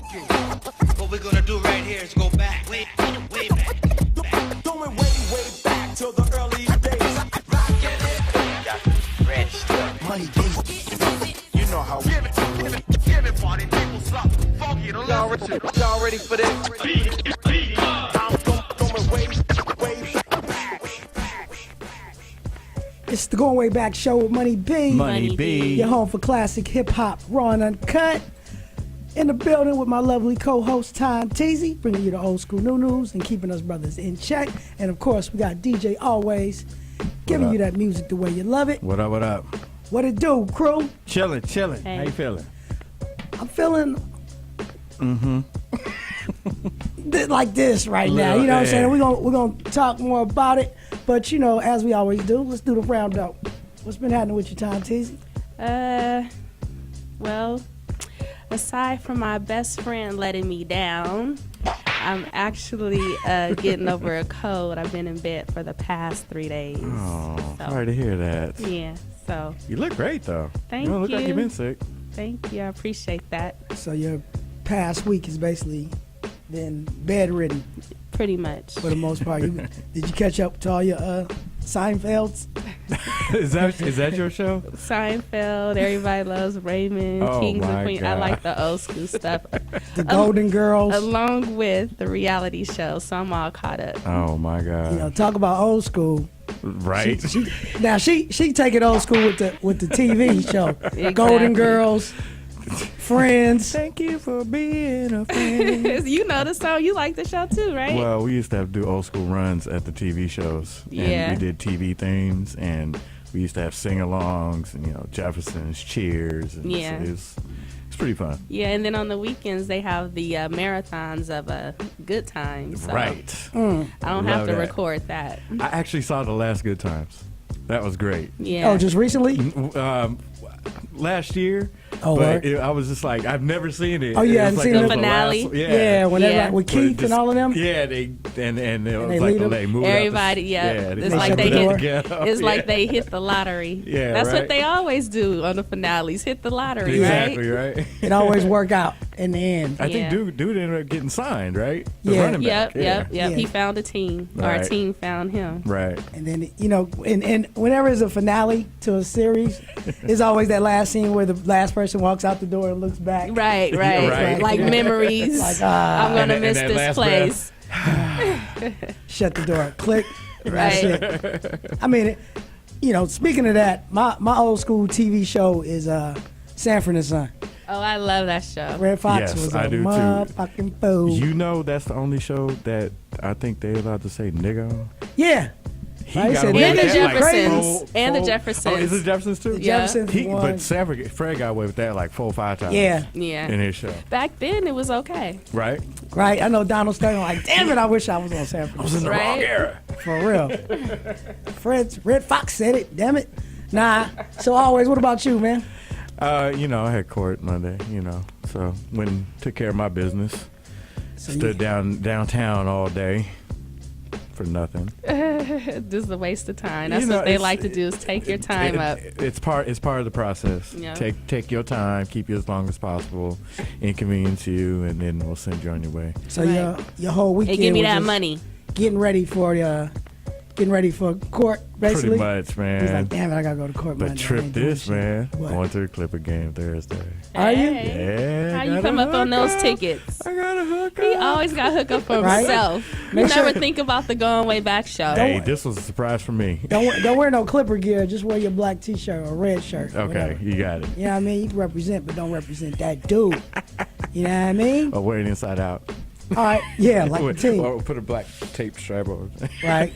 What we're gonna do right here is go back, way back. Going way back till the early days. Got fresh stuff. Money days. You know how we Give it, party people, something funky to listen to. Y'all ready for this? I'm going way back. It's the Going Way Back show with Money B. Money B. Your home for classic hip hop, raw and uncut. In the building with my lovely co-host Teezy, bringing you the old school new news and keeping us brothers in check. And of course, we got DJ Alwayz, giving you that music the way you love it. What up, what up? What it do, crew? Chilling. Hey. How you feeling? I'm feeling like this right now. You know what I'm saying? We're gonna talk more about it. But you know, as we always do, let's do the roundup. What's been happening with your time, Teezy? Well, aside from my best friend letting me down, I'm actually getting over a cold. I've been in bed for the past 3 days. Oh, So, sorry to hear that. Yeah, so You look great though. Thank You don't look like you. you've been sick. thank you. I appreciate that. So your past week has basically been bedridden Pretty much. for the most part. Did you catch up to all your Seinfelds? is that your show? Seinfeld, Everybody Loves Raymond, Oh, Kings my and Queens. I God. like the old school stuff. The Golden Girls. Along with the reality show, so I'm all caught up. Oh my God. You know, talk about old school. Right. She take it old school with the TV show. Exactly. Golden Girls, Friends. Thank you for being a friend. You know the song. You like the show too, right? Well, we used to have to do old school runs at the TV shows. Yeah. And we did TV themes, and we used to have sing-alongs, and, you know, Jefferson's Cheers. And Yeah. It's pretty fun. Yeah, and then on the weekends they have the marathons of Good Times. So Right. I don't have Love to that. record that. I actually saw the last Good Times. That was great. Yeah. Oh, just recently? Last year. Oh, but word. I was just like, I've never seen it. Oh, you It was hadn't seen that the was finale? last- Yeah, when they're Yeah. like with But Keith just- and all of them. Yeah, and it was they like lead 'em? they moved Everybody, out yeah. the, It's like shut they the door hit- together. It's like Yeah. they hit the lottery. Yeah, That's right. what they always do on the finales. Hit the lottery, Exactly, right? right? It always work out in the end. I think Yeah. dude ended up getting signed, right? The Yeah. running back. Yep. Yeah. He found a team, or a Right. team found him. Right. And then, you know, and whenever it's a finale to a series, it's always that last scene where the last person walks out the door and looks back. Right. Right. Like Yeah. memories. Like, I'm gonna and miss that this last place. Shut the door, click. Right. That's it. I mean, you know, speaking of that, my old school TV show is Sanford and Son. Oh, I love that show. Red Fox Yes, was I a do too. motherfucking fool. You know that's the only show that I think they allowed to say nigga on. Yeah. He Right, got said away nigga, with that, you like, crazy. And the Oh, Jeffersons. is it Jeffersons too? The Yeah. Jeffersons He, won. but Fred got away with that like 4 or 5 times. Yeah. Yeah. In his show, Back then, it was okay. right? Right. I know Donald Sterling like, damn it, I wish I was on Sanford. I was in the Right. wrong era. For real. Red Fox said it, damn it. Nah. So always, what about you, man? You know, I had court Monday. You know, so took care of my business. So Stood downtown all day for nothing. This is a waste of time. That's You know, what they it's- like to do is take your time up. It's part of the process. Yeah. Take your time, keep you as long as possible, inconvenience you, and then we'll send you on your way. So Right. your whole Hey, weekend give me was that just money. getting ready for court, basically. Pretty much, He's man. like, damn it, I gotta go to court But Monday. I trip ain't doing this, shit." man. What? Going to the Clipper game Thursday. Are you? Hey. Yeah. How you got come a up on those hookup. tickets? I got a hookup. He always got hooked up for Right? himself. Make You never sure- think about the Going Way Back show. Hey, this was a surprise for me. Don't wear no Clipper gear. Just wear your black T-shirt or red shirt. Okay, whatever. you got it. You know what I mean? You can represent, but don't represent that dude. You know what I mean? Or wear it inside out. All right. Yeah, like the team. Or put a black tape strap on. Right.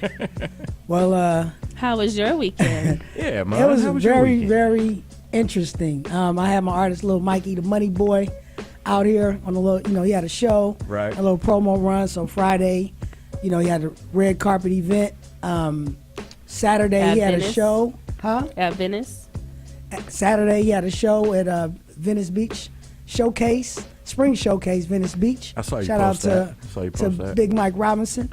Well, How was your weekend? Yeah, man. it was How your very, weekend? very interesting. I had my artist, Lil Mikey, the Money Boy, out here on a little, he had a show, Right. a little promo run. So Friday, he had a red carpet event. Saturday, At he had Venice? a show. Huh? At Venice? Saturday, he had a show at Venice Beach Showcase, Spring Showcase, Venice Beach. I saw you Shout post out that. I saw you to post that. Big Mike Robinson,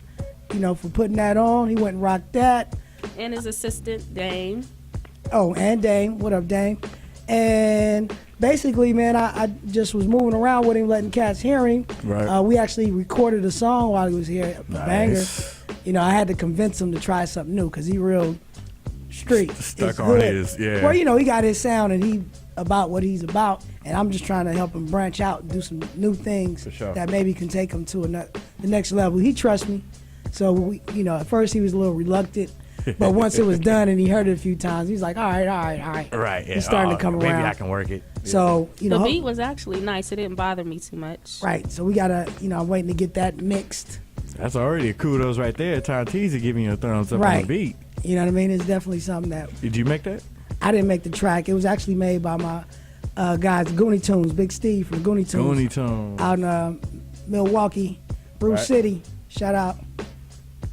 for putting that on. He went and rocked that. And his assistant, Dame. Oh, and Dame. What up, Dame? And basically, man, I just was moving around with him, letting cats hear him. Right. We actually recorded a song while he was here, a banger. You know, I had to convince him to try something new because he real street. Stuck It's on good. his, yeah. Well, you know, he got his sound and he about what he's about, and I'm just trying to help him branch out and do some new things For sure. that maybe can take him to the next level. He trusts me, so we, you know, at first he was a little reluctant, but once it was done and he heard it a few times, he's like, all right. Right. Yeah. He's starting to come maybe around. I can work it. So, you know, The beat was actually nice. It didn't bother me too much. right. So we gotta, you know, I'm waiting to get that mixed. That's already a kudos right there. Teezy giving you a thumbs up on Right. the beat. You know what I mean? It's definitely something that Did you make that? I didn't make the track. It was actually made by my guys, Goonie Tunes, Big Steve from Goonie Tunes. Goin tone. Out in Milwaukee, Bruce Right. City. Shout out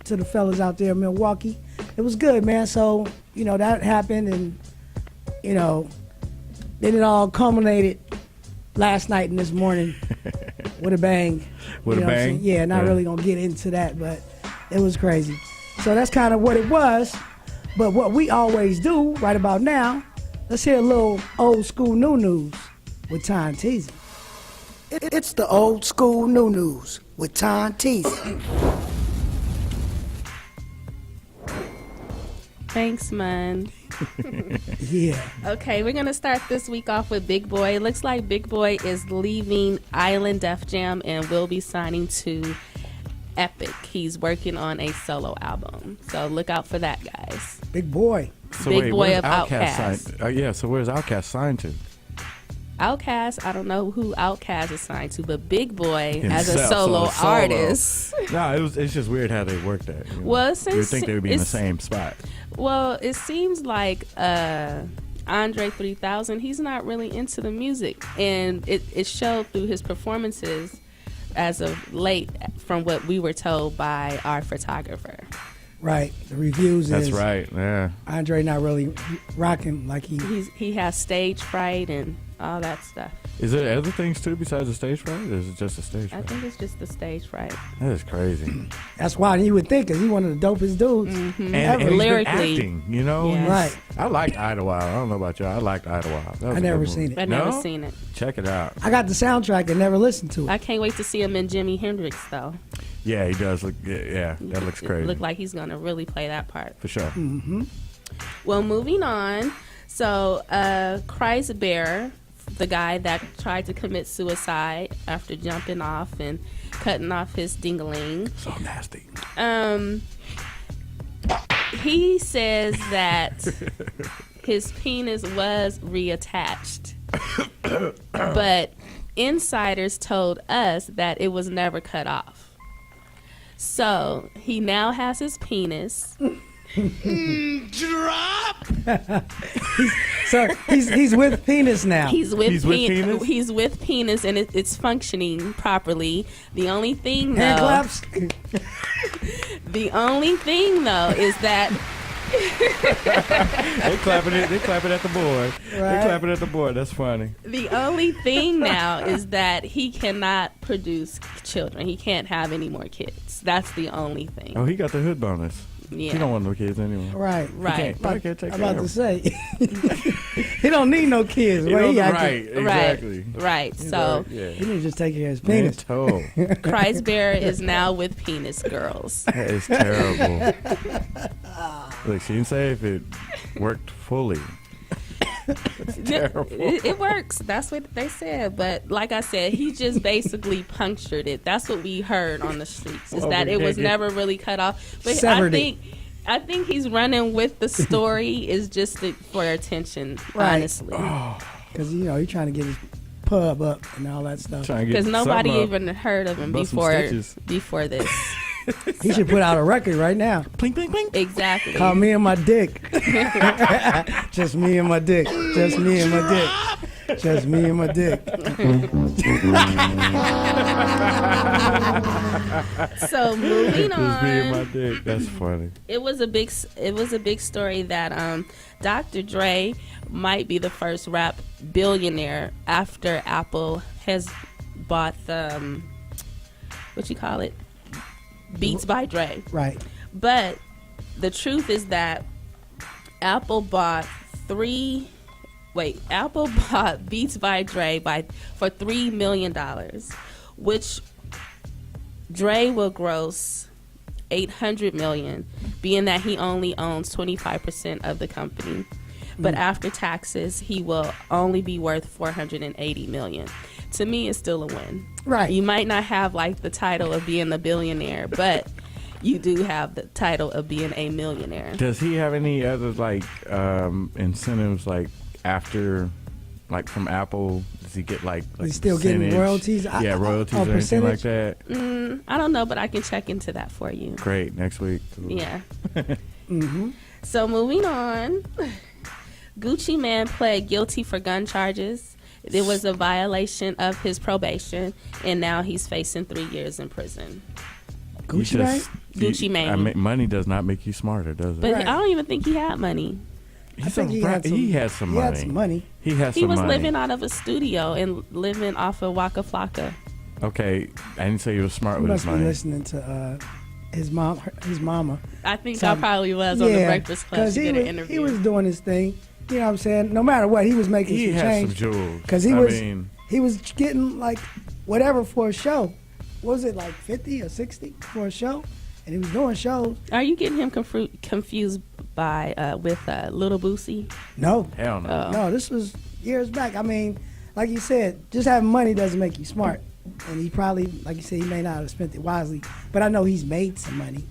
to the fellas out there in Milwaukee. It was good, man. So, you know, that happened, and, you know, then it all culminated last night and this morning with a bang. With You a know what I'm bang? saying? Yeah, not Yeah. really going to get into that, but it was crazy. So that's kind of what it was. But what we always do right about now, let's hear a little old school new news with Ty and Teezy. It's the old school new news with Ty and Teezy. Thanks, man. Yeah. Okay, we're gonna start this week off with Big Boy. It looks like Big Boy is leaving Island Def Jam and will be signing to Epic. He's working on a solo album, so look out for that, guys. Big boy. So Big Boy where's of Outkast Outkast. signed? Yeah, so where's Outkast signed to? Outkast, I don't know who Outkast is signed to, but Big Boy as a Himself, solo so solo. artist. No, it's just weird how they work that. You know? Well, you would think they would be in the it's- same spot. Well, it seems like Andre 3000, he's not really into the music, and it showed through his performances as of late, from what we were told by our photographer. Right. The reviews That's is right. Yeah. Andre not really rocking like He has stage fright and all that stuff. Is there other things too besides the stage fright? Or is it just a stage I fright? think it's just the stage fright. That is crazy. That's why you would think, because he one of the dopest dudes. And Ever. he's been Lyrically. acting, you know? Yeah. Right. I liked Idlewild. I don't know about y'all. I liked Idlewild. That was I a never good seen movie. it. I've No? never seen it. Check it out. I got the soundtrack and never listened to it. I can't wait to see him in Jimi Hendrix, though. Yeah, he does look. Yeah, that looks It crazy. look like he's going to really play that part. For sure. Well, moving on. So, Christ Bear, the guy that tried to commit suicide after jumping off and cutting off his dingling, So nasty. he says that his penis was reattached. But insiders told us that it was never cut off. So, he now has his penis. So he's with penis now. He's with, He's with penis? He's with penis, and it's functioning properly. The only thing, Hand though, claps. the only thing though, is that They clapping it. They clapping at the board. They Right. clapping at the board. That's funny. the only thing now is that he cannot produce children. He can't have any more kids. That's the only thing. Oh, he got the hood bonus. Yeah. He don't want no kids anyway. Right. Right. Probably can't take I'm care about to of say. He don't need no kids. him. Right. He, got Right. Exactly. Right. So Yeah. he need to just take care of his Man, penis. toe. Christ Bear is now with penis girls. That is terrible. Look, she didn't say if it worked fully. Terrible. It works. That's what they said. But like I said, he just basically punctured it. That's what we heard on the streets. Is Well, that we it was can't get- never really cut off. But Severed I think he's running with the story is just for attention. Right. Honestly, Because, you know, he's trying to get his pub up and all that stuff. Trying to get because nobody something up. even heard of him Bust some before stitches. this. He should put out a record right now. Pling, pling, pling. Exactly. Call me and my dick. Just me and my dick. Just me and my dick. Just me and my dick. So moving Just me and my on, dick. That's funny. it was a big story that Dr. Dre might be the first rap billionaire after Apple has bought the what you call it, Beats by Dre. Right. But the truth is that Apple bought Apple bought Beats by Dre for $3 million, which Dre will gross $800 million, being that he only owns 25% of the company. But after taxes, he will only be worth $480 million. To me, it's still a win. Right. You might not have like the title of being a billionaire, but you do have the title of being a millionaire. Does he have any other like incentives like after, like from Apple? Does he get like He's still getting percentage? royalties? Yeah, royalties or anything like that? I don't know, but I can check into that for you. Great, next week. Yeah. So moving on, Gucci Man pled guilty for gun charges. It was a violation of his probation, and now he's facing 3 years in prison. Gucci Mane? Gucci Mane. Money does not make you smarter, does it? But Right. I don't even think he had money. I think he had some money. He had some money. He was living out of a studio and living off of Waka Flocka. Okay, I didn't say he was smart He with must his be money. listening to his mama. I think So- I probably was on the Breakfast Club to get an interview. he was doing his thing. You know what I'm saying? No matter what, he was making He some had change. some jewels. Because he was getting like whatever for a show. What was it, like 50 or 60 for a show? And he was doing shows. Are you getting him confused by with Little Boosie? No. Hell no. No, this was years back. I mean, like you said, just having money doesn't make you smart. And he probably, like you said, he may not have spent it wisely. But I know he's made some money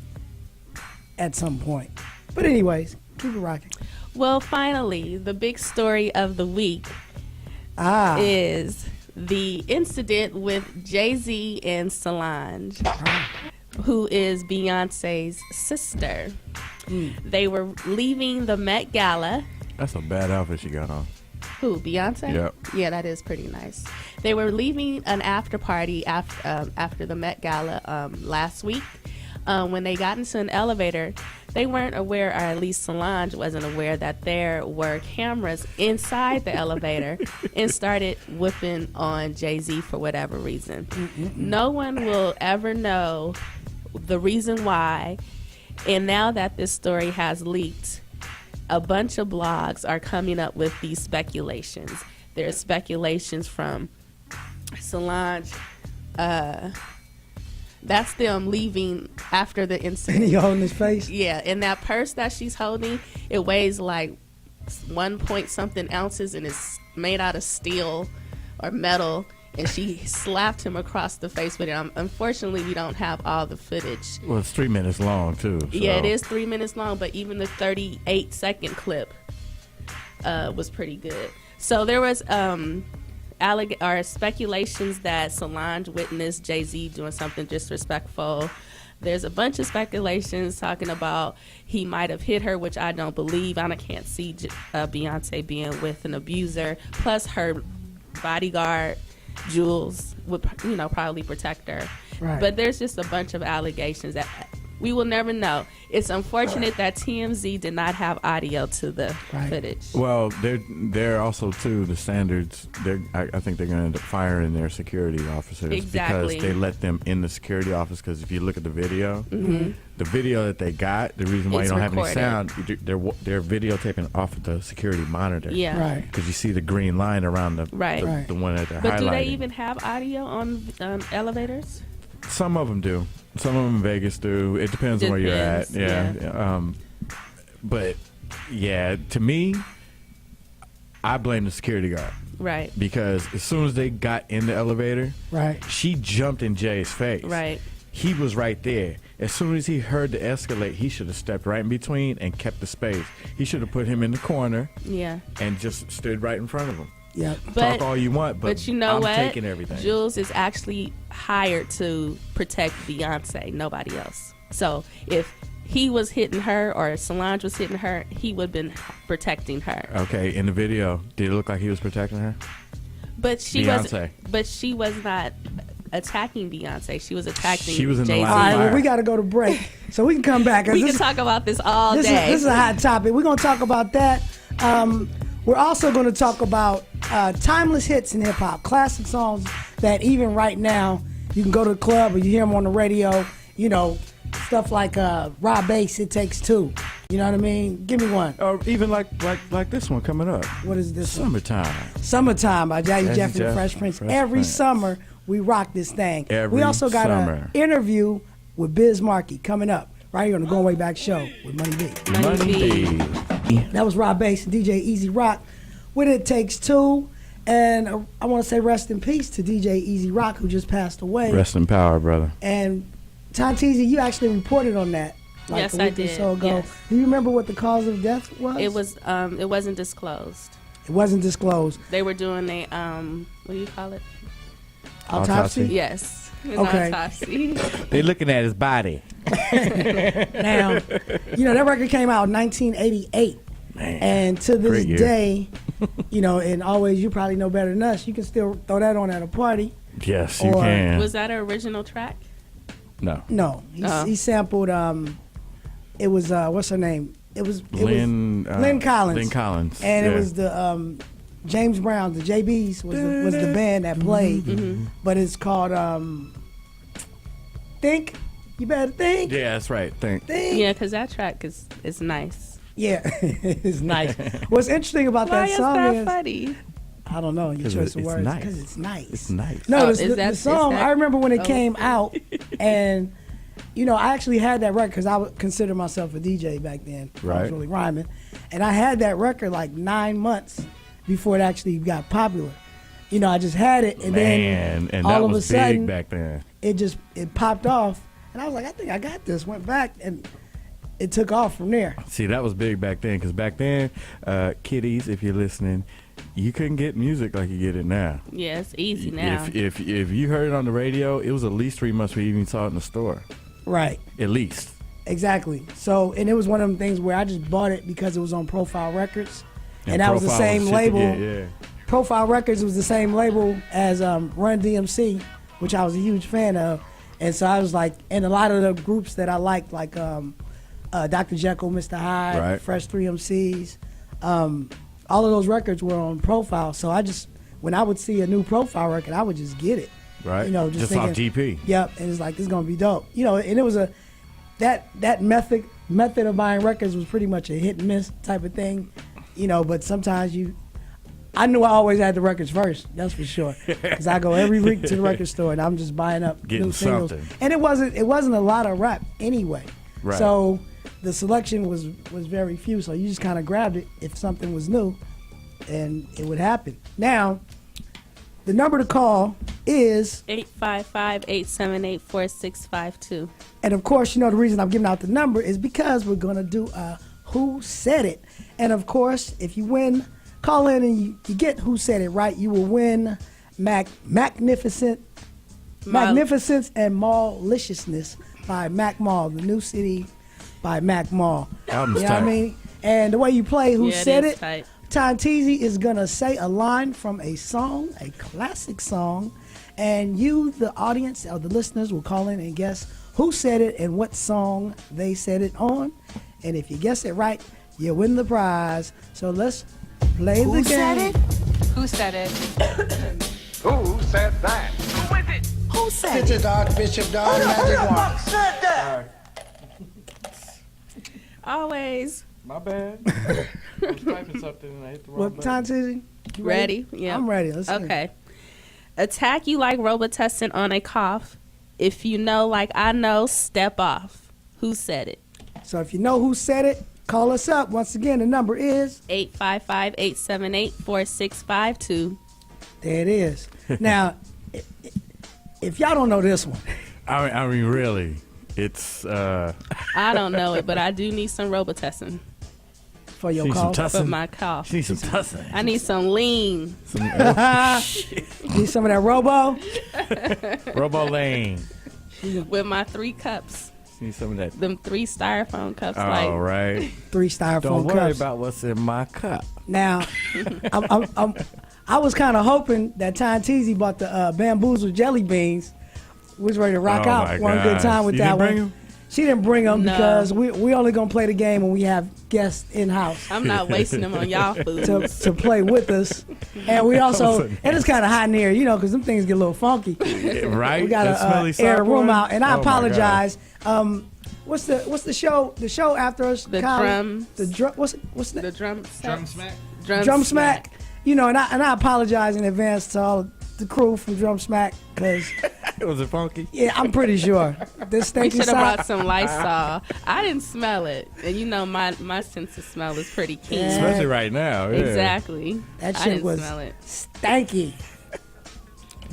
at some point. But anyways, keep it rocking. Well, finally, the big story of the week is the incident with Jay-Z and Solange, who is Beyonce's sister. They were leaving the Met Gala. That's a bad outfit she got on. Who, Beyonce? Yep. Yeah, that is pretty nice. They were leaving an after party after the Met Gala last week. When they got into an elevator, they weren't aware, or at least Solange wasn't aware, that there were cameras inside the elevator and started whooping on Jay-Z for whatever reason. No one will ever know the reason why. And now that this story has leaked, a bunch of blogs are coming up with these speculations. There's speculations from Solange. That's them leaving after the incident. And he holding his face? Yeah, and that purse that she's holding, it weighs like 1 point something ounces and it's made out of steel or metal. And she slapped him across the face with it. Unfortunately, we don't have all the footage. Well, it's 3 minutes long, too. So. Yeah, it is 3 minutes long, but even the 38-second clip was pretty good. So there was speculations that Solange witnessed Jay-Z doing something disrespectful. There's a bunch of speculations talking about he might have hit her, which I don't believe. I can't see Beyonce being with an abuser. Plus, her bodyguard, Jules, would probably protect her. Right. But there's just a bunch of allegations that we will never know. It's unfortunate that TMZ did not have audio to the footage. Well, they're also too the standards. I think they're going to end up firing their security officers Exactly. because they let them in the security office. Because if you look at the video, the video that they got, the reason why It's you don't have any recorded. sound, they're videotaping off of the security monitor. Yeah. Right. Because you see the green line around the Right. the one that they're But highlighting. do they even have audio on elevators? Some of them do. Some of them in Vegas do. It depends on where you're at. Depends, Yeah. But yeah, to me, I blame the security guard Right. because as soon as they got in the elevator, Right. she jumped in Jay's face. Right. He was right there. As soon as he heard the escalate, he should have stepped right in between and kept the space. He should have put him in the corner Yeah. and just stood right in front of him. Yep. Talk all you want, but you know I'm what? taking everything. Jules is actually hired to protect Beyonce, nobody else. So if he was hitting her or Solange was hitting her, he would have been protecting her. Okay, in the video, did it look like he was protecting her? But she Beyonce. was not attacking Beyonce. She was attacking She was in the Jay-Z. line All of right, fire. well, we got to go to break. So we can come back. We can talk about this all day. This is a hot topic. We're going to talk about that. We're also going to talk about timeless hits in hip-hop, classic songs that even right now, you can go to the club or you hear them on the radio, stuff like Rob Bass, It Takes Two. You know what I mean? Give me one. Or even like this one coming up. What is this one? Summertime. Summertime by Jazzy Jeff and the Jeff, Fresh Prince. Fresh Every Prince. summer, we rock this thing. Every we also got summer. an interview with Biz Markie coming up right here on the Going Way Back show with Money B. Monday. That was Rob Bass and DJ Easy Rock with It Takes Two. And I want to say rest in peace to DJ Easy Rock, who just passed away. Rest in power, brother. And Teezy, you actually reported on that. Like Yes, a week I did. Or so ago. Yes. Do you remember what the cause of death was? It wasn't disclosed. It wasn't disclosed. They were doing a what do you call it? Autopsy? Yes. An Okay. autopsy. They looking at his body. Now, that record came out in 1988. Man, And to this great year. day, and always, you probably know better than us, you can still throw that on at a party. Yes, you Or- can. Was that an original track? No. No, he sampled, it was, what's her name? It was Lynn Collins. Lynn Collins. And yeah. it was the James Brown, the JBs was the band that played. But it's called Think. You better think. Yeah, that's right. Think. Yeah, because that track is nice. Yeah, it's nice. What's interesting about Why that is song that is funny? I don't know your 'Cause choice of it's words nice. because it's nice. It's nice. No, Oh, the is that- song. is that- I remember when it oh. came out, and I actually had that record because I would consider myself a DJ back then. I was Right. really rhyming, and I had that record like 9 months before it actually got popular. I just had it, and Man, then and all that of was a sudden big back then. it popped off, and I was like, I think I got this. Went back, and it took off from there. See, that was big back then, because back then, kiddies, if you're listening, you couldn't get music like you get it now. Yeah, it's easy now. If you heard it on the radio, it was at least 3 months before you even saw it in the store. Right. At least. Exactly. So, and it was one of them things where I just bought it because it was on Profile Records, and that was the Profile same shit to label. get, yeah. Profile Records was the same label as Run DMC, which I was a huge fan of, and so I was like, and a lot of the groups that I liked, like Dr. Jekyll, Mr. Hyde, Right. Fresh 3MCs, all of those records were on Profile. So I just, when I would see a new Profile record, I would just get it. Right. Just off thinking, GP. Yep, and it's like, this is gonna be dope. And it was that method of buying records was pretty much a hit and miss type of thing. But sometimes I knew I always had the records first, that's for sure. Because I go every week to the record store and I'm just buying up Getting new singles. something. And it wasn't a lot of rap anyway. Right. So the selection was very few. So you just kind of grabbed it if something was new, and it would happen. Now, the number to call is 855-878-4652. And of course, the reason I'm giving out the number is because we're going to do a Who Said It. And of course, if you call in and you get Who Said It right, you will win Magnificence and Malliciousness by Mac Mall, the new city by Mac Mall. Album's You know what I tight. mean? And the way you play Who Yeah, it Said is It, tight. Teezy is going to say a line from a song, a classic song, and you, the audience or the listeners, will call in and guess who said it and what song they said it on. And if you guess it right, you win the prize. So let's play the game. Who said it? Who said that? Who is it? Who said It's it? a dark Bishop Don Magic Wand. Always. My bad. I was typing something and I hit the wrong What time, Teezy? You Ready? Yeah. I'm ready. Let's hear it. Okay. Attack you like Robitussin on a cough. If you know like I know, step off. Who said it? So if you know who said it, call us up. Once again, the number is 855-878-4652. there. It is. Now, if y'all don't know this one, I mean, really, it's I don't know it, but I do need some Robitussin for your Need some call, for my cough. she needs some tussin. I need some lean. need some of that Robo. Robo Lane. With my 3 cups. She needs some of that. Them 3 styrofoam cups. All right. 3 styrofoam Don't worry cups. about what's in my cup. Now, I was kind of hoping that Teezy bought the bamboozled jelly beans. We was ready to rock Oh out my one good gosh. time with You that didn't bring one. 'em? She didn't bring them No. because we only gonna play the game when we have guests in house I'm not wasting them on y'all food. to play with us. And we also, and it's kind of hot in here, because them things get a little funky. Right? We got That to smelly air the room sour out. And I one? Oh, my God. apologize. what's the show? The show after us. The Kyle? drums. The drum. What's the The drum smack. Drum Smack? You know, and I apologize in advance to all the crew from Drum Smack because Was it funky? yeah, I'm pretty sure this We stinky should have side. brought some Lysol. I didn't smell it, and you know my sense of smell is pretty keen. Yeah. Especially right now. Yeah. Exactly. That I shit didn't was smell it. stanky.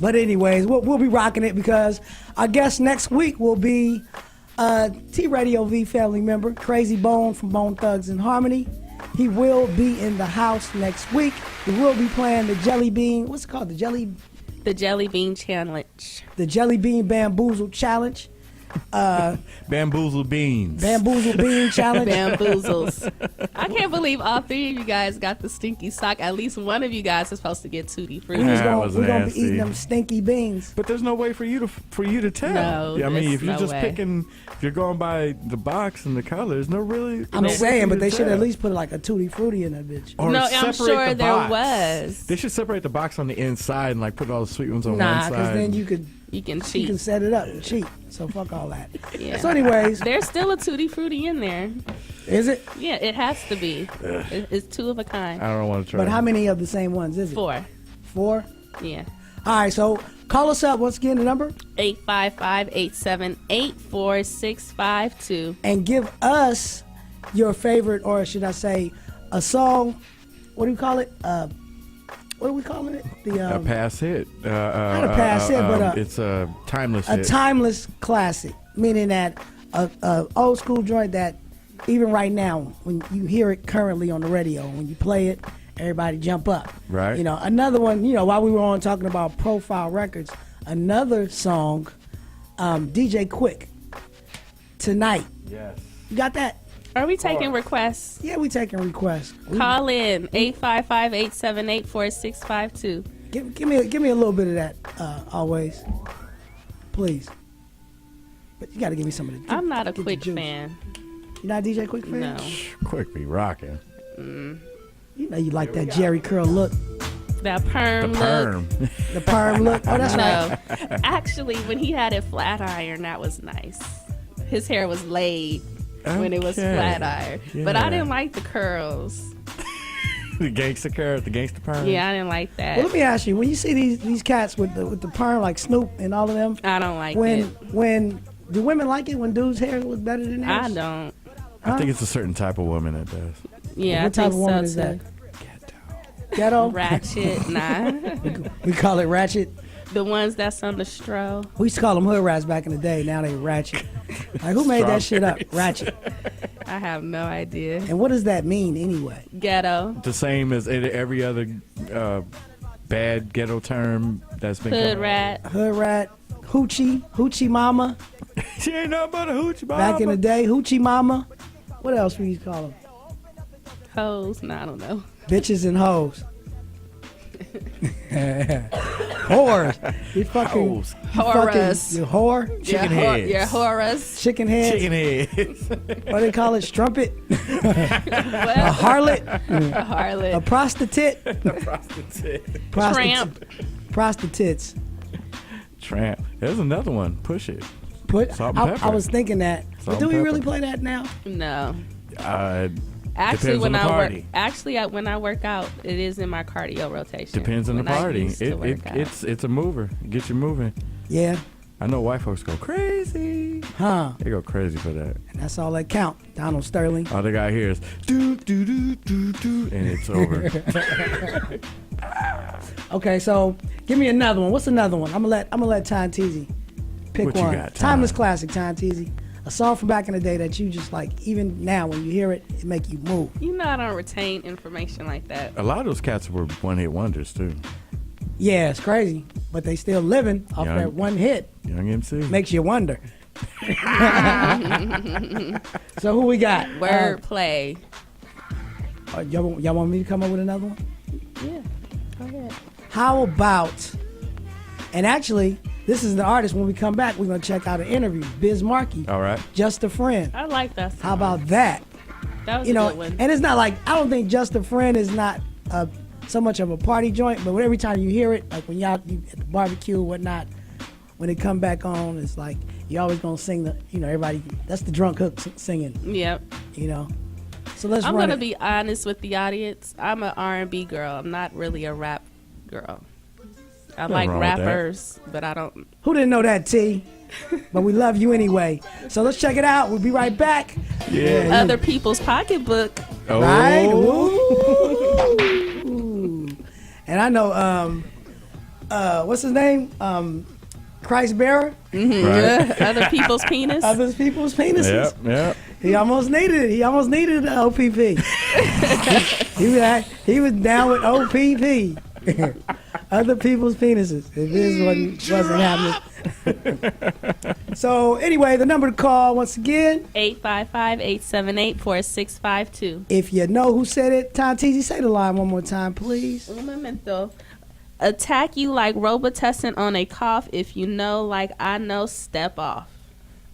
But anyways, we'll be rocking it because our guest next week will be T Radio V family member Crazy Bone from Bone Thugs and Harmony. He will be in the house next week. He will be playing the Jelly Bean. What's it called? The Jelly Bean Challenge. The Jelly Bean Bamboozle Challenge. Bamboozle beans. Bamboozle Bean Challenge. Bamboozles. I can't believe all three of you guys got the stinky sock. At least one of you guys is supposed to get Tutti Frutti. That was We're gonna be nasty. eating them stinky beans. But there's no way for you to tell. No, I mean, there's if you're no just way. picking, if you're going by the box and the colors, no really. I'm no way saying, for but you they to should tell. at least put like a Tutti Frutti in that bitch. Or No, I'm separate sure the there box. was. They should separate the box on the inside and like put all the sweet ones on Nah, one because side. then you can cheat. set it up and cheat. So fuck all that. Yeah. So anyways, There's still a Tutti Frutti in there. is it? Yeah, it has to be. It's two of a kind. I don't want to try. But how many of the same ones is it? 4. 4? Yeah. All right, so call us up once again, the number, 855-878-4652. and give us your favorite, or should I say, a song. What do you call it? What are we calling it? a pass hit. Not a pass hit, but it's a timeless a hit. timeless classic, meaning that a old school joint that even right now, when you hear it currently on the radio, when you play it, everybody jump up. Right. You know, another one, you know, while we were on talking about Profile Records, another song, DJ Quick, Tonight. Yes. You got that? Are we taking requests? Yeah, we taking requests. Call in 855-878-4652. Give me a little bit of that, Always, please. But you got to give me some of the. I'm not a get the Quick juice. fan. You're not a DJ Quick fan? No. Quick be rocking. You know you like that Jerry curl look, That perm The look. perm. the perm look. Oh, that's right. No. Actually, when he had it flat iron, that was nice. His hair was laid when it was Okay. flat iron. But Yeah. I didn't like the curls. The gangster carrot, the gangster perm. Yeah, I didn't like that. Well, let me ask you: when you see these cats with the perm like Snoop and all of them, I don't like when it. when do women like it when dudes' hair look better than I theirs? don't. I think it's a certain type of woman that does. Yeah, What I type think of woman so is too. that? Ghetto. Ratchet, nah. We call it ratchet. The ones that's on the stroll. We used to call them hood rats back in the day. Now they ratchet. Like who made that shit up? Ratchet. I have no idea. And what does that mean anyway? Ghetto. The same as every other bad ghetto term that's been Hood coming. rat. Hood rat. Hoochie mama. She ain't nothing but a hoochie mama. Back in the day, hoochie mama. What else we used to call them? Hoes. No, I don't know. Bitches and hoes. Whores. You fucking. Hoes. You fucking. Horus. You whore. Chicken Your heads. Your Horus. Chicken heads. Chicken heads. What do they call it? Strumpet. A What? harlot. A A harlot. prostitute. Prostitute. Tramp. Prostitutes. Tramp. There's another one. Push it. Salt and I pepper. was thinking that. Salt But do and we really pepper. play that now? No. Depends Actually, on when the I work, party. when I work out, it is in my cardio rotation. Depends on the when I party. used to work out. It's a mover. Get you moving. Yeah. I know white folks go crazy. Huh. They go crazy for that. And that's all that count. Donald Sterling. All they got here is do do do do do, and it's over. Okay, so give me another one. What's another one? I'm gonna let Ty and Teezy pick What you one. got, Ty? Timeless classic, Ty and Teezy. A song from back in the day that you just like, even now when you hear it, it make you move. You know I don't retain information like that. A lot of those cats were one-hit wonders too. Yeah, it's crazy, but they still living off Yeah. that one hit. Young MC. Makes you wonder. So who we got? Wordplay. Y'all want me to come up with another one? Yeah. Go ahead. How about, and actually, this is the artist. When we come back, we're going to check out an interview. Biz Markie, All right. Just a Friend. I like that song. How about that? that? Was You a know, good one. and it's not like, I don't think Just a Friend is not so much of a party joint, but every time you hear it, like when y'all at the barbecue or whatnot, when it come back on, it's like, you always gonna sing the, everybody. That's the drunk hook singing. Yep. So let's. I'm run gonna it. be honest with the audience. I'm an R&B girl. I'm not really a rap girl. I like wrong with that. rappers, but I don't. Who didn't know that, T? But we love you anyway. So let's check it out. We'll be right back. Yeah. Other people's pocketbook. Oh. Right? Ooh. And I know, what's his name? Christ Bearer. Right. Other people's penis. Other people's penises. Yep. He almost needed it. He almost needed the OPP. he was down with OPP. Other people's penises. If this wasn't happening. So anyway, the number to call once again. 855-878-4652. If you know who said it, Teezy, say the line one more time, please. Un momento. Attack you like Robitussin on a cough. If you know, like I know, step off.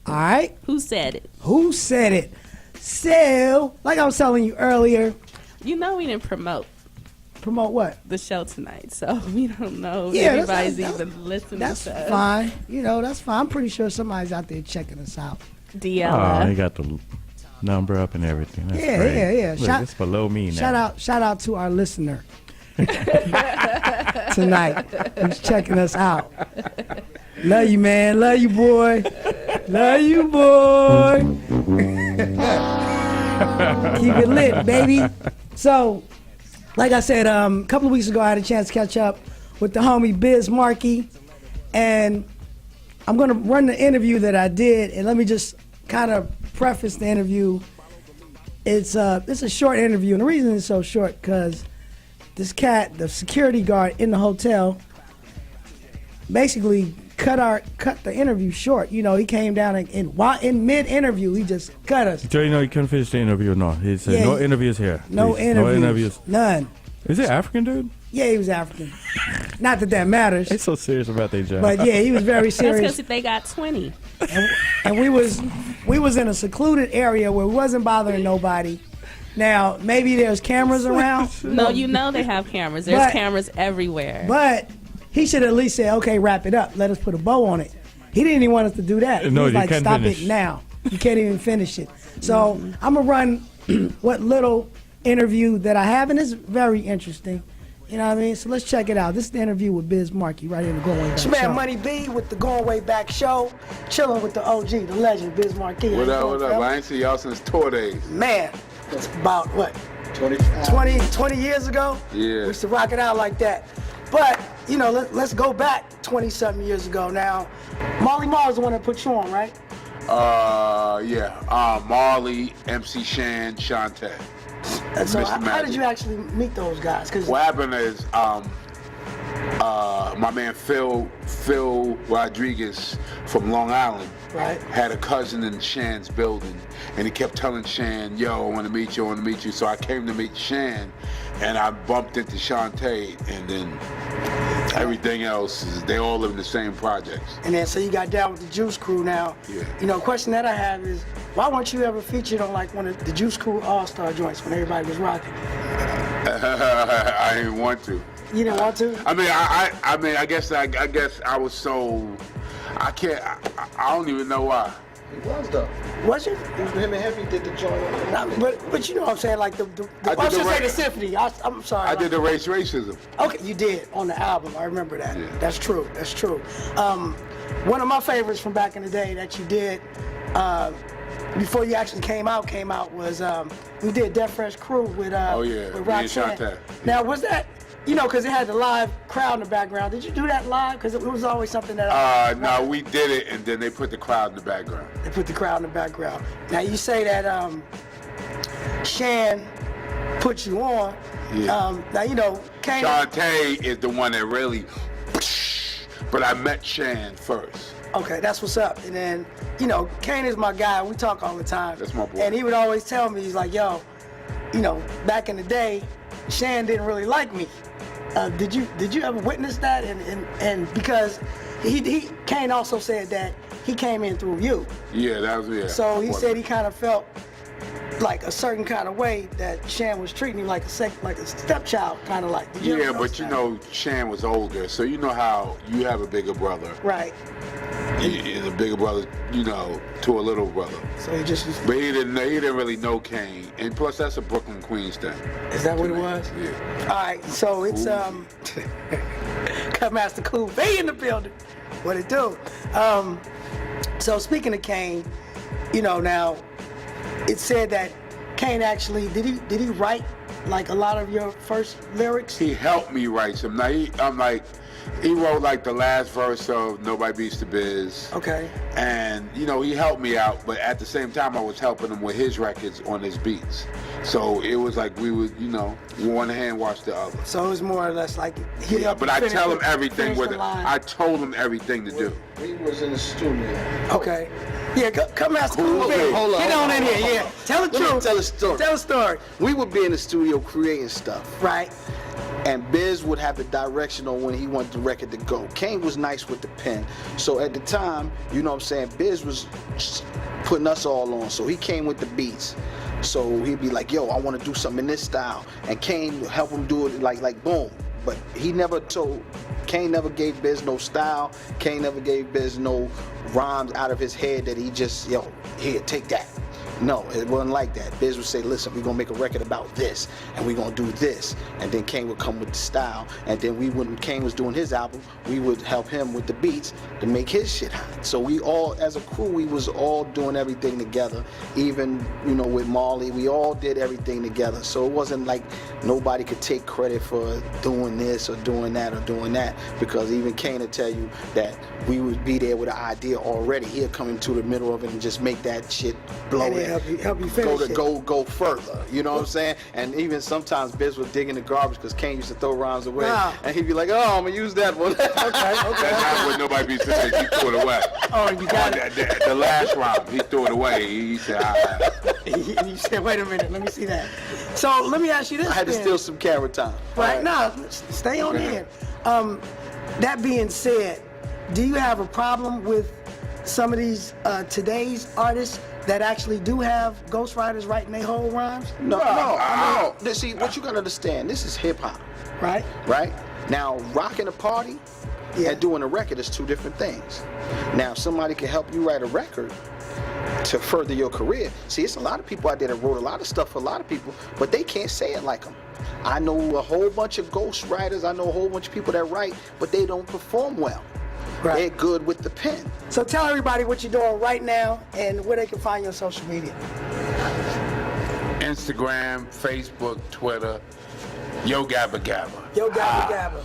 All right. Who said it? Who said it? So, like I was telling you earlier, You know we didn't promote promote what? the show tonight, so we don't know Yeah, if that's- anybody's that's- even listening That's to us. fine. That's fine. I'm pretty sure somebody's out there checking us out. Oh, DL. he got the number up and everything. That's Yeah, great. yeah. Look, it's below me now. Shout out to our listener tonight who's checking us out. Love you, man. Love you, boy. Love you, boy. Keep it lit, baby. So, like I said, a couple of weeks ago, I had a chance to catch up with the homie Biz Markie, and I'm gonna run the interview that I did, and let me just kind of preface the interview. It's a short interview, and the reason it's so short because this cat, the security guard in the hotel, basically cut the interview short. He came down and while in mid-interview, he just cut us. Joe, you couldn't finish the interview. No, he said Yeah, no interviews here. No Please. interviews. No interviews. None. Is it African dude? Yeah, he was African. Not that matters, They so serious about their job. but yeah, he was very That's serious. because they got 20. And we was in a secluded area where we wasn't bothering nobody. Now, maybe there's cameras around. No, they have cameras. There's But- cameras everywhere. But he should at least say, okay, wrap it up. Let us put a bow on it. He didn't even want us to do that. He No, was you like, can't stop finish. it now. You can't even finish it. So I'm going to run what little interview that I have, and it's very interesting. You know what I mean? So let's check it out. This is the interview with Biz Markie right in the Goin Back Show. Man, Money B with the Going Way Back Show, chilling with the OG, the legend, Biz Markie. What up? I ain't seen y'all since tour days. Man, it's about, what, 20 years ago? Yeah. We used to rock it out like that. But, let's go back 20-something years ago now. Marley Marl's the one that put you on, right? Yeah. Marley, MC Shan, Shantae. And so Mr. how Magic. did you actually meet those guys? 'Cause What happened is, my man Phil Rodriguez from Long Island Right. had a cousin in Shan's building, and he kept telling Shan, yo, I want to meet you. So I came to meet Shan, and I bumped into Shantae, and then everything else is they all live in the same projects. And then so you got down with the Juice Crew now. Yeah. Question that I have is, why weren't you ever featured on like one of the Juice Crew All-Star joints when everybody was rocking? I didn't want to. You didn't want to? I mean, I guess I was so. I can't. I don't even know why. He was though. Was you? Him and Heavy did the joint. But you know what I'm saying, like I should say the symphony. I'm sorry. I did the racism. Okay, you did on the album. I remember that. Yeah. That's true. One of my favorites from back in the day that you did before you actually came out was we did Death Fresh Crew with Oh, yeah. with Me and Roxanne. Shantae. Now was that because it had the live crowd in the background? Did you do that live? Because it was always something that No, we did it, and then they put the crowd in the background. they put the crowd in the background. Now you say that Shan put you on. Yeah. Now Kane. Shantae is the one that really. But I met Shan first. Okay, that's what's up. And then, Kane is my guy. We talk all the time. That's my boy. And he would always tell me, he's like, yo, back in the day, Shan didn't really like me. Did you ever witness that? And because Kane also said that he came in through you. Yeah, that was yeah. So he said he kind of felt like a certain kind of way that Shan was treating him like a stepchild, kind of like. Did you Yeah, ever but notice that? Shan was older, so you know how you have a bigger brother. Right. He's a bigger brother, to a little brother. So he just But he didn't really know Kane. And plus, that's a Brooklyn, Queens thing. is that what it was? Yeah. All right, so it's Cutmaster Cool V in the building. What it do? So speaking of Kane, now it said that Kane actually did he write like a lot of your first lyrics? He helped me write some. Now he wrote like the last verse of Nobody Beats the Biz. Okay. And he helped me out, but at the same time I was helping him with his records on his beats. So it was like we would, one hand wash the other. So it was more or less like he Yeah, helped but you I finish tell him the- everything finish with the it. line. I told him everything to do. We was in the studio. Okay. Yeah, Cutmaster Cool V. Hold on, Get hold on in on, here. hold Yeah. on. Tell the Let me truth. tell a story. Tell a story. We would be in the studio creating stuff, Right. and Biz would have the direction on when he wanted the record to go. Kane was nice with the pen, so at the time, Biz was putting us all on, so he came with the beats. So he'd be like, yo, I want to do something in this style, and Kane would help him do it like boom. But Kane never gave Biz no style. Kane never gave Biz no rhymes out of his head that he just, here, take that. No, it wasn't like that. Biz would say, listen, we're going to make a record about this, and we're going to do this. And then Kane would come with the style. And then when Kane was doing his album, we would help him with the beats to make his shit hot. So we all, as a crew, we was all doing everything together. Even, with Marley, we all did everything together. So it wasn't like nobody could take credit for doing this or doing that or doing that. Because even Kane would tell you that we would be there with an idea already. He'll come into the middle of it and just make that shit blow And it. then help you finish it. Go further. You know what I'm saying? And even sometimes Biz would dig in the garbage because Kane used to throw rhymes away. Wow. And he'd be like, oh, I'm going to use that one. That's not what Nobody Beats the Biz. He threw it away. Oh, you got it. The last rhyme, he threw it away. He said, You said, wait a minute, let me see that. So let me ask you this. I had to then. steal some camera time. Right now, stay on in. That being said, do you have a problem with some of these today's artists that actually do have ghostwriters writing their whole rhymes? No. I mean, see, what you got to understand, this is hip hop, Right? right? Now, rocking a party Yeah. and doing a record is two different things. Now, if somebody can help you write a record to further your career, see, it's a lot of people out there that wrote a lot of stuff for a lot of people, but they can't say it like them. I know a whole bunch of ghostwriters, I know a whole bunch of people that write, but they don't perform well. Right. They're good with the pen. So tell everybody what you're doing right now and where they can find you on social media. Instagram, Facebook, Twitter, Yo Gabba Gabba. Yo, Gabba Gabba.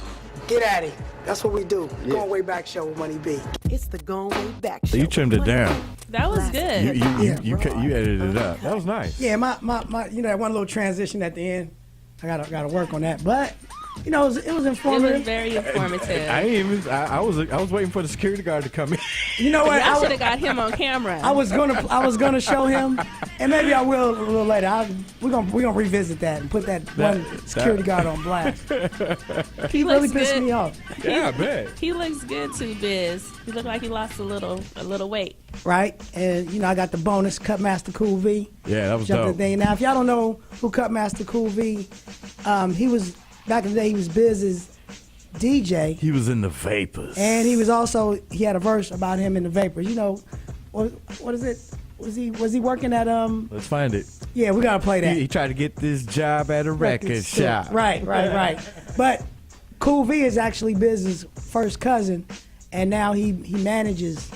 Get at it. That's what we do. Going Way Back Show with Money B. It's the Goin Way Back Show. So you trimmed it down. That was good. You edited it up. That was nice. Yeah, my that one little transition at the end, I gotta work on that. But it was It informative. was very informative. I was waiting for the security guard to come in. You know what? I should have got him on camera. I was gonna show him, and maybe I will a little later. We're gonna revisit that and put that one security guard on blast. He really looks pissed good. me off, Yeah, I bet. He looks good too, Biz. He looked like he lost a little weight. right? And I got the bonus Cutmaster Cool V. Yeah, that was Jumped dope. the thing. Now, if y'all don't know who Cutmaster Cool V, he was back in the day. He was Biz's DJ. He was in the vapors. And he had a verse about him in the vapors. What is it? Was he working at Let's find it. Yeah, we gotta play that. He tried to get this job at a record shop. Right. But Cool V is actually Biz's first cousin, and now he manages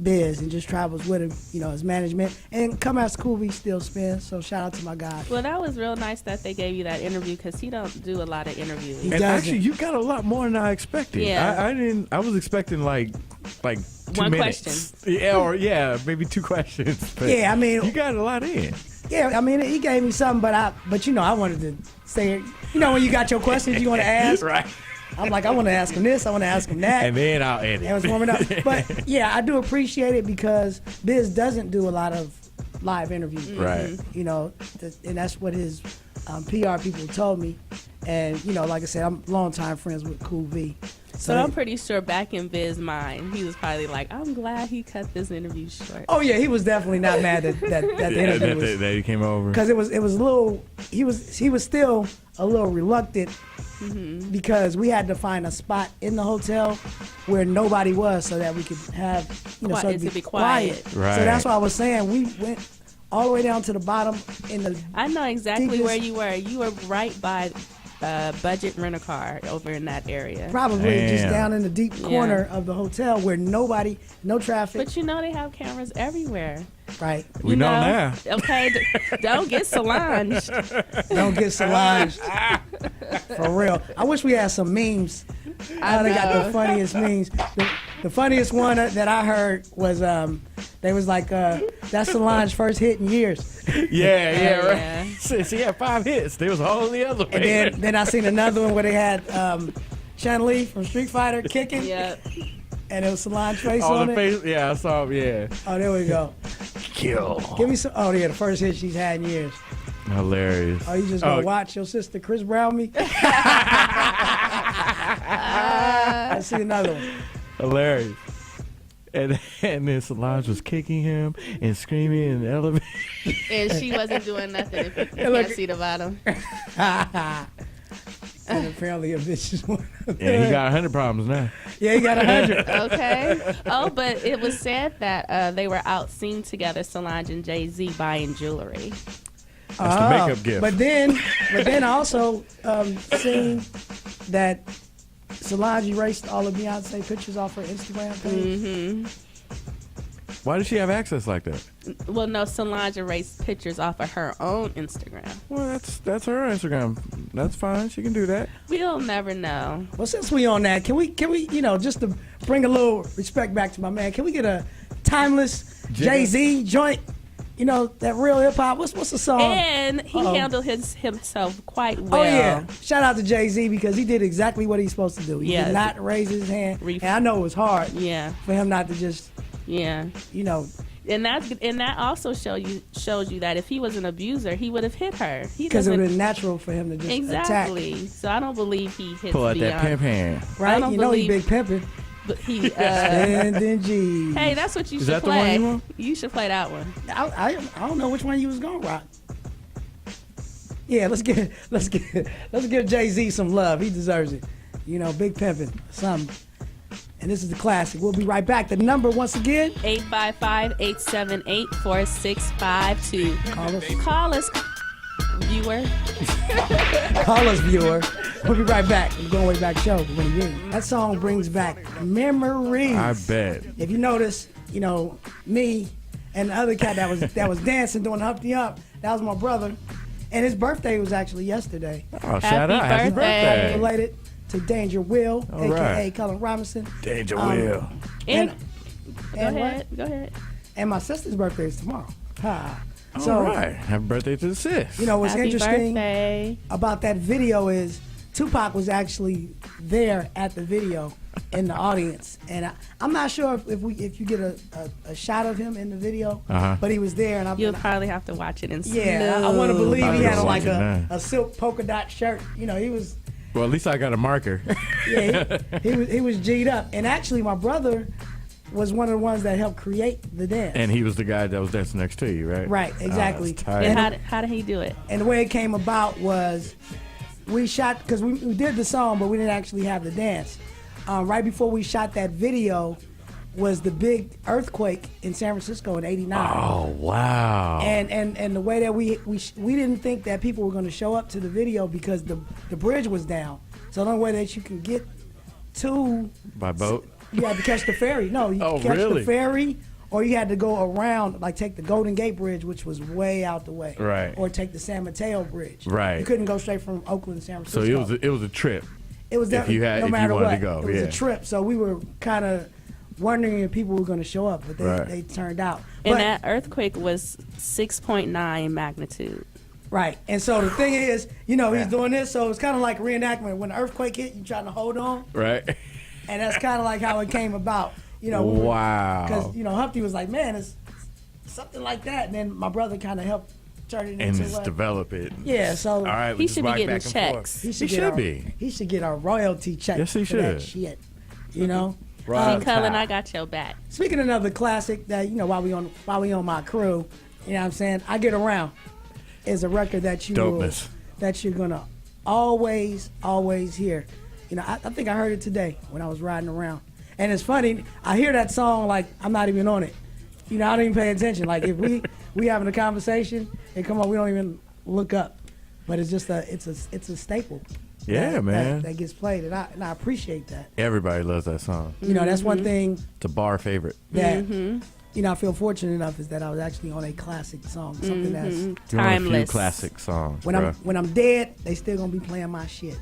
Biz and just travels with him, his management. And Come As Cool V still spins, so shout out to my guy. Well, that was real nice that they gave you that interview because he don't do a lot of interviews. He And doesn't. actually, you got a lot more than I expected. Yeah. I was expecting like 2 One minutes. Yeah, maybe 2 questions. But Yeah, I mean- you got a lot in. Yeah, I mean, he gave me something, but I wanted to say it. When you got your questions you want to ask, Right. I'm like, I want to ask him this, I want to ask him that. And then I'll edit. It was warming up. But yeah, I do appreciate it because Biz doesn't do a lot of live interviews. Right. And that's what his PR people told me. And, like I said, I'm longtime friends with Cool V. So I'm pretty sure back in Biz's mind, he was probably like, I'm glad he cut this interview short. Oh, yeah, he was definitely not mad that the interview was. that he came over. Because it was a little, he was still a little reluctant because we had to find a spot in the hotel where nobody was so that we could have, so It could be quiet. Right. So that's why I was saying we went all the way down to the bottom in the. I know exactly deepest- where you were. You were right by budget rent-a-car over in that area. Probably just Damn. down in the deep corner of the hotel where nobody, no traffic. But they have cameras everywhere. Right. We know now. Okay, don't get Solange. Don't get Solange. For real. I wish we had some memes. They got the funniest memes. The funniest one that I heard was they was like, that's Solange's first hit in years. Yeah, right. Yeah. She had 5 hits. There was a whole the other way. And then I seen another one where they had Chun-Li from Street Fighter kicking. Yep. And it was Solange face on on the it. face. Yeah, I saw him. Yeah. Oh, there we go. Kill. Give me some. Oh, yeah, the first hit she's had in years. Hilarious. Oh, you just gonna watch your sister Chris Brown me? I see another one. Hilarious. And then Solange was kicking him and screaming in the elevator. And she wasn't doing nothing if you can't see the bottom. And apparently a vicious one. Yeah, he got 100 problems now. Yeah, he got 100. Okay. Oh, but it was said that they were out seen together, Solange and Jay-Z, buying jewelry. That's the makeup gift. But then I also seen that Solange erased all of Beyonce pictures off her Instagram page. Why does she have access like that? Well, no, Solange erased pictures off of her own Instagram. Well, that's her Instagram. That's fine. She can do that. We'll never know. Well, since we on that, can we, just to bring a little respect back to my man, can we get a timeless Jay-Z joint? That real hip hop. What's the song? And he handled himself quite well. Oh yeah! Shout out to Jay-Z because he did exactly what he's supposed to do. He Yes. did not raise his hand, and I know it was hard. Yeah. For him not to just, And that also shows you that if he was an abuser, he would have hit her. Because it would have been natural for him to just exactly. attack. So I don't believe he hit. Pull out that pimp hand. Right? He big pimping. But he. And then G. Hey, that's what you Is should that play. the one you want? You should play that one. I don't know which one you was gonna rock. Yeah, let's give Jay-Z some love. He deserves it. Big pimping, something. And this is the classic. We'll be right back. The number once again. 855-878-4652. Call us, viewer. Call us, viewer. We'll be right back. We're going way back show. That song brings back memories. I bet. If you notice, me and the other cat that was dancing doing Humpty Hump, that was my brother. And his birthday was actually yesterday. Oh, shout out. Happy birthday. Related to Danger Will, All a.k.a. right. Cullen Robinson. Danger Will. And Go ahead. And my sister's birthday is tomorrow. All right. Happy birthday to the sis. What's Happy interesting birthday. about that video is Tupac was actually there at the video in the audience, and I'm not sure if you get a shot of him in the video, but he was there, and You'll probably have to watch it in slow. I want to believe he had Watch it now. a silk polka dot shirt. He was. Well, at least I got a marker. Yeah, he was G'd up, and actually my brother was one of the ones that helped create the dance. And he was the guy that was dancing next to you, right? Right, exactly. Oh, that's tight. And how did he do it? And the way it came about was we shot, because we did the song, but we didn't actually have the dance. Right before we shot that video was the big earthquake in San Francisco in '89. Oh, wow. And the way that we didn't think that people were going to show up to the video because the bridge was down. So the only way that you can get to By boat? You had to catch the ferry. No, you catch really? the ferry, or you had to go around, like take the Golden Gate Bridge, which was way out the way. Right. Or take the San Mateo Bridge. Right. You couldn't go straight from Oakland to San So Francisco. it was a trip. It was if definitely, you had no if matter you wanted what, to go. it was a trip. So we were kind of wondering if people were going to show up, but they turned out. And But- that earthquake was 6.9 magnitude. Right. And so the thing is, he's doing this, so it's kind of like reenactment. When the earthquake hit, you trying to hold on. Right. And that's kind of like how it came about. Wow. Because, Humpty was like, man, it's something like that. And then my brother kind of helped turn it And into just what? develop it. Yeah, so All right, He let's should be rock getting back and checks. forth. he should get our royalty check. Yes, he for that should. shit. You know? Right. See, Cullen, I got your back. Speaking of another classic that, while we on my crew, you know what I'm saying? I Get Around is a record that Dopeness. that you're gonna always here. You know, I think I heard it today when I was riding around. And it's funny, I hear that song like I'm not even on it. You know, I don't even pay attention. Like if we having a conversation and come on, we don't even look up. But it's just it's a staple. Yeah, man. That gets played, and I appreciate that. Everybody loves that song. You know, that's one thing It's a bar favorite. that you know I feel fortunate enough is that I was actually on a classic song, something that's You're on a few Timeless. classic songs. when bruh. I'm dead, they still gonna be playing my shit.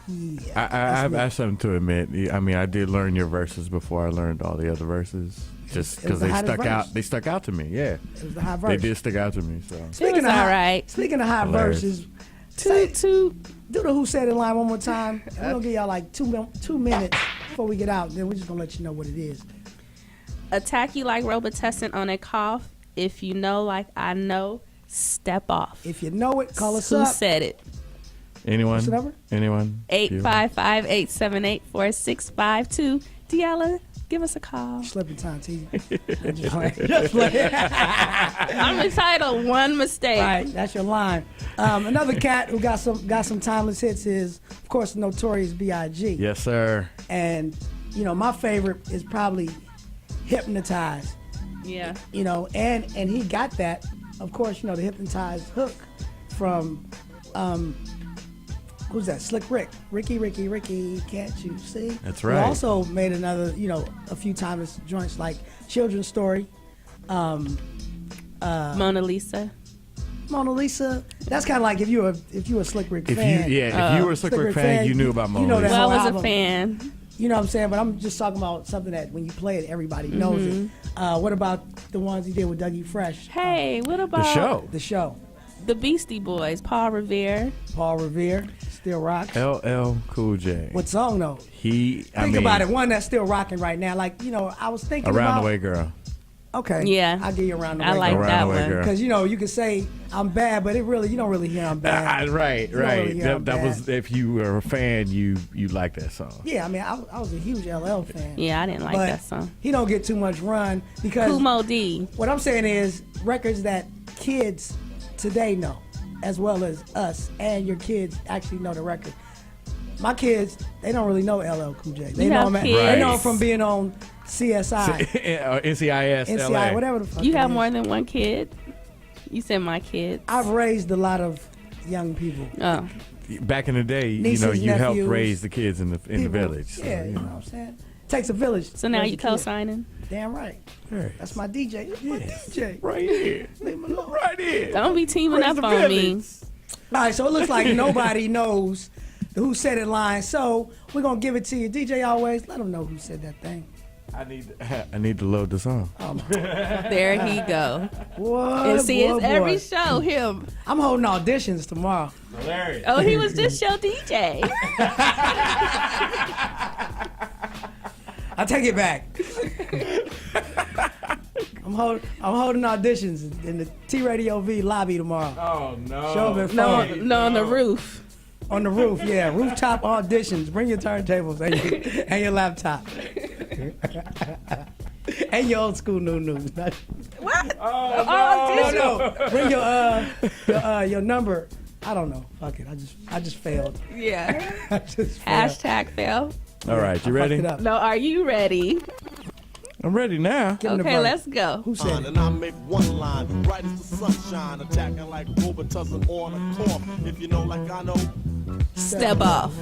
Yeah, I me. have something to admit. I mean, I did learn your verses before I learned all the other verses, just It was because the they hottest stuck out. verse. They stuck out to me. Yeah, It was the high verse. they did stick out to me. So It was of high, all right. Speaking of high Hilarious. verses, Toot. do the Who Said It line one more time. And we're gonna give y'all like 2 minutes before we get out. Then we're just gonna let you know what it is. Attack you like Robitussin on a cough. If you know like I know, step off. If you know it, call us Who up. said it? anyone? What's the number? Anyone? 855-878-4652. Deanna, give us a call. Slipping time, Teezy. I'm just playing. Just playing. I'm entitled One Mistake. All right, that's your line. Another cat who got some timeless hits is, of course, the Notorious B.I.G. Yes, sir. And you know, my favorite is probably Hypnotized. Yeah. You know, and he got that, of course, you know, the Hypnotized hook from who's that? Slick Rick. Ricky, can't you see? That's He right. also made another, you know, a few timeless joints like Children's Story, Mona Lisa. Mona Lisa. That's kind of like if you were a Slick Rick If fan. you were a Slick Rick fan, you knew about Mona know that Lisa. Well, I whole was a album. fan. You know what I'm saying? But I'm just talking about something that when you play it, everybody knows it. What about the ones he did with Dougie Fresh? Hey, what about The show. The show. the Beastie Boys? Paul Revere. Paul Revere, still rock. LL Cool J. What song though? I Think mean, about it. One that's still rocking right now. Like, you know, I was thinking Around about. the Way Girl. Okay. Yeah. I'll give you Around the I Way. like Around that the Way one. Girl. Because, you know, you can say I'm bad, but you don't really hear I'm bad. Right. You don't really hear I'm That bad. was, if you were a fan, you like that song. Yeah, I mean, I was a huge LL fan. Yeah, I didn't like but that song. he don't get too much run because Kumo D. what I'm saying is records that kids today know, as well as us and your kids actually know the record. My kids, they don't really know LL Cool J. They You know have him. kids. They know him from being on CSI, NCIS, NCI, LA. whatever the fuck. You it have is. more than one kid? You said my kids. I've raised a lot of young people. Oh. Back in the day, Nieces, you helped nephews, raise the kids in the People- village. So, Yeah, you know what I'm saying? Takes a village. So now to raise you a kid. co-signing? Damn right. Right. That's my DJ. That's my DJ. Right here. Leave me alone. Right here. Don't be teaming Raise up the on me. village. All right, so it looks like nobody knows the Who Said It line. So we're going to give it to you. DJ Alwayz, let them know who said that thing. I need to load the song. There he go. What? And see, boy, it's every boy. show him. I'm holding auditions tomorrow. Hilarious. Oh, he was just show DJ. I take it back. I'm holding auditions in the T Radio V lobby tomorrow. Oh, no. Show them No, fun. no, on the roof. On the roof, yeah. Rooftop auditions. Bring your turntables and your laptop. And your old school news. What? No, no. Bring your number. I don't know. Fuck it. I just failed. Yeah. I just failed. Hashtag fail. All right, you ready? Fucked it up. No, are you ready? I'm ready now. Give him the Okay, verse. let's go. Who said it? And I make one line, bright as the sunshine, attacking like Robitussin on a cough. If you know like I know, Step off.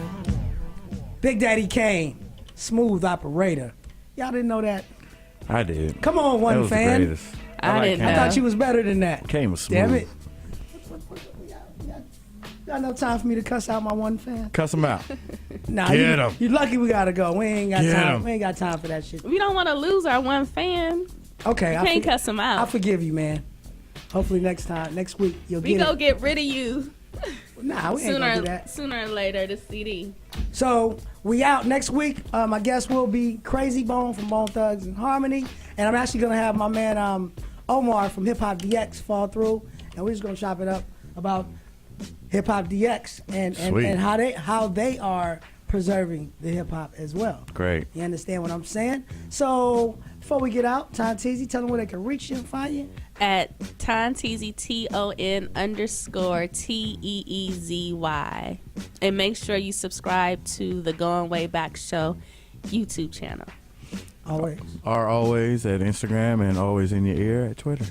Big Daddy Kane, smooth operator. Y'all didn't know that? I did. Come on, That one was the fan. greatest. I didn't Kane. I know. thought you was better than that. Kane was smooth. Damn it. You got no time for me to cuss out my one fan? Cuss him out. Nah, Get you, 'em. you lucky we gotta go. We ain't got Get time. 'em. We ain't got time for that shit. We don't want to lose our one fan. Okay, Can't cuss him I out. forgive you, man. Hopefully next week you'll We get go it. get rid of you Nah, we ain't gonna do sooner, that. sooner or later. The CD. So we out next week. My guest will be Crazy Bone from Bone Thugs and Harmony, and I'm actually gonna have my man Omar from Hip Hop DX fall through, and we're just gonna chop it up about Hip Hop DX and Sweet. how they are preserving the hip hop as well. Great. You understand what I'm saying? So Before we get out, Time Teezy, tell them where they can reach you and find you. At Teezy, TON_TEEZY. And make sure you subscribe to the Going Way Back Show YouTube channel. Always. Are always at Instagram and always in your ear at Twitter.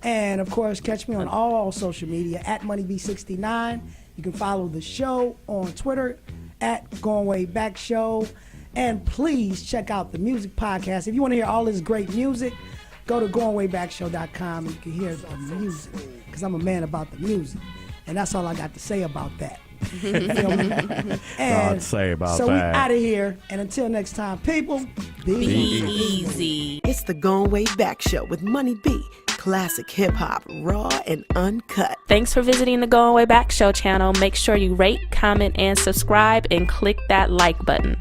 And of course, catch me on all social media at MoneyB69. You can follow the show on Twitter at Going Way Back Show. And please check out the music podcast. If you want to hear all this great music, go to goingwaybackshow.com and you can hear the music. Because I'm a man about the music. And that's all I got to say about that. You feel me? And I'd say about so that. we out of here. And until next time, people, be easy. It's the Goin' Way Back Show with Money B. Classic hip hop, raw and uncut. Thanks for visiting the Going Way Back Show channel. Make sure you rate, comment, and subscribe, and click that like button.